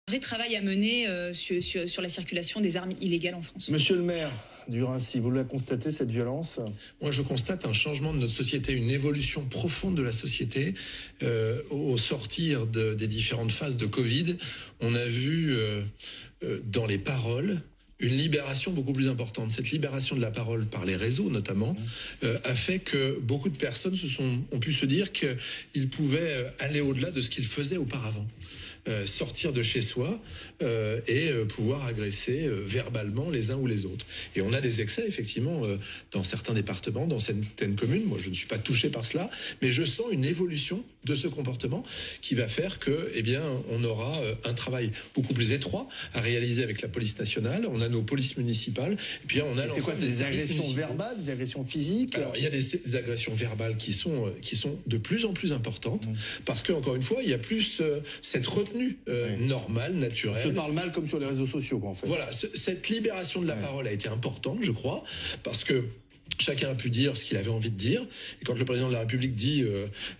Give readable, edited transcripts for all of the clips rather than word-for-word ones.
Vrai travail à mener sur la circulation des armes illégales en France. Monsieur le maire du Raincy, vous la constatez, cette violence? Moi, je constate un changement de notre société, une évolution profonde de la société. Au sortir des différentes phases de Covid, on a vu dans les paroles une libération beaucoup plus importante. Cette libération de la parole par les réseaux notamment a fait que beaucoup de personnes ont pu se dire qu'ils pouvaient aller au-delà de ce qu'ils faisaient auparavant. Sortir de chez soi et pouvoir agresser verbalement les uns ou les autres. Et on a des excès, effectivement, dans certains départements, dans certaines communes. Moi, je ne suis pas touché par cela, mais je sens une évolution de ce comportement qui va faire que, eh bien, on aura un travail beaucoup plus étroit à réaliser avec la police nationale. On a nos polices municipales. Et puis, on a c'est quoi, des agressions verbales, des agressions physiques? Alors, il y a des agressions verbales qui sont de plus en plus importantes parce que, encore une fois, il y a plus cette retenue normale, naturelle. On se parle mal comme sur les réseaux sociaux, quoi, en fait. Voilà, cette libération de la parole a été importante, je crois, parce que chacun a pu dire ce qu'il avait envie de dire. Et quand le président de la République dit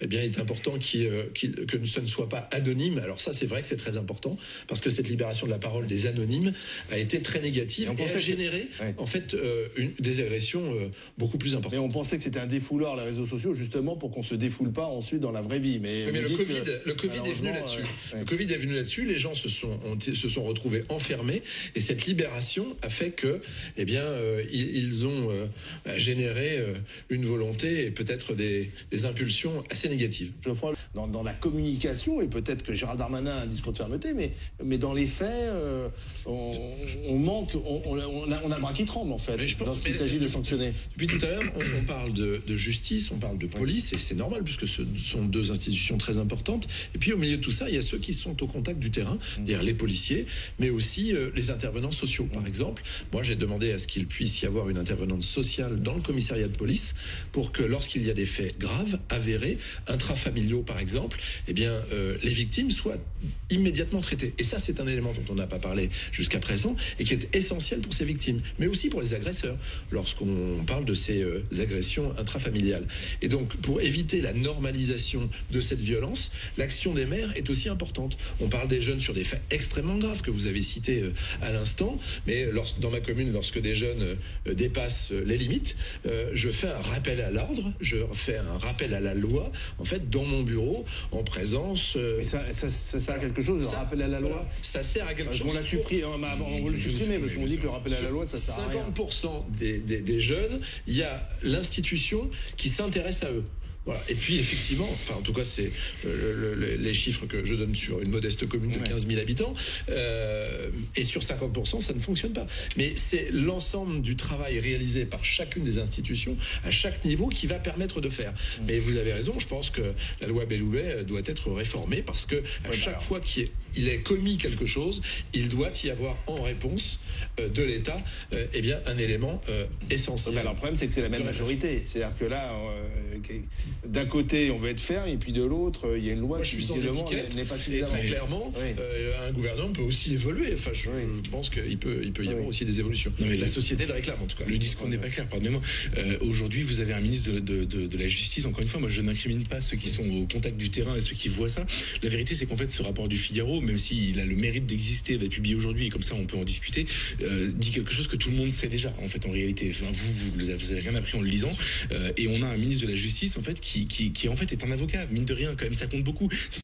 eh bien, il est important que ça ne soit pas anonyme, alors ça, c'est vrai que c'est très important, parce que cette libération de la parole des anonymes a été très négative et a généré en fait, des agressions beaucoup plus importantes. Et on pensait que c'était un défouloir, les réseaux sociaux, justement, pour qu'on ne se défoule pas ensuite dans la vraie vie. Mais le Covid est venu là-dessus. Le Covid est venu là-dessus, les gens se sont retrouvés enfermés, et cette libération a fait que, eh bien, ils ont générer une volonté et peut-être des impulsions assez négatives. Geoffroy, dans la communication, et peut-être que Gérald Darmanin a un discours de fermeté, mais dans les faits, on manque, on a le bras qui tremble, en fait, lorsqu'il s'agit de sanctionner. Depuis tout à l'heure, on parle de justice, on parle de police, et c'est normal, puisque ce sont deux institutions très importantes. Et puis, au milieu de tout ça, il y a ceux qui sont au contact du terrain, c'est-à-dire les policiers, mais aussi les intervenants sociaux, par exemple. Moi, j'ai demandé à ce qu'il puisse y avoir une intervenante sociale dans le commissariat de police pour que lorsqu'il y a des faits graves, avérés, intrafamiliaux par exemple, eh bien, les victimes soient immédiatement traitées. Et ça, c'est un élément dont on n'a pas parlé jusqu'à présent et qui est essentiel pour ces victimes, mais aussi pour les agresseurs, lorsqu'on parle de ces agressions intrafamiliales. Et donc, pour éviter la normalisation de cette violence, l'action des maires est aussi importante. On parle des jeunes sur des faits extrêmement graves que vous avez cités à l'instant, mais dans ma commune, lorsque des jeunes dépassent les limites, je fais un rappel à l'ordre, je fais un rappel à la loi, en fait, dans mon bureau, en présence... Mais ça sert à quelque chose, le rappel à la loi? Ça sert à quelque chose. On l'a supprimé, on veut le supprimer, parce qu'on dit que le rappel à la loi, ça sert à rien. 50% des jeunes, il y a l'institution qui s'intéresse à eux. Voilà. Et puis effectivement, enfin en tout cas c'est les chiffres que je donne sur une modeste commune de 15 000 habitants, et sur 50% ça ne fonctionne pas. Mais c'est l'ensemble du travail réalisé par chacune des institutions à chaque niveau qui va permettre de faire. Mais vous avez raison, je pense que la loi Belloubet doit être réformée parce que à chaque fois qu'il est commis quelque chose, il doit y avoir en réponse de l'État eh bien un élément essentiel. Mais alors le problème c'est que c'est la même majorité, c'est-à-dire que là d'un côté, on veut être ferme, et puis de l'autre, il y a une loi qui visiblement n'est pas suffisamment. Et très clairement, un gouvernement peut aussi évoluer. Enfin, je pense qu'il peut y avoir aussi des évolutions. La société le réclame, en tout cas. Le discours n'est pas clair, pardonnez-moi. Aujourd'hui, vous avez un ministre de la Justice. Encore une fois, moi, je n'incrimine pas ceux qui sont au contact du terrain et ceux qui voient ça. La vérité, c'est qu'en fait, ce rapport du Figaro, même s'il a le mérite d'exister, d'être publié aujourd'hui, et comme ça, on peut en discuter, dit quelque chose que tout le monde sait déjà, en fait, en réalité. Enfin, vous avez rien appris en le lisant. Et on a un ministre de la Justice, en fait, qui en fait est un avocat, mine de rien, quand même, ça compte beaucoup.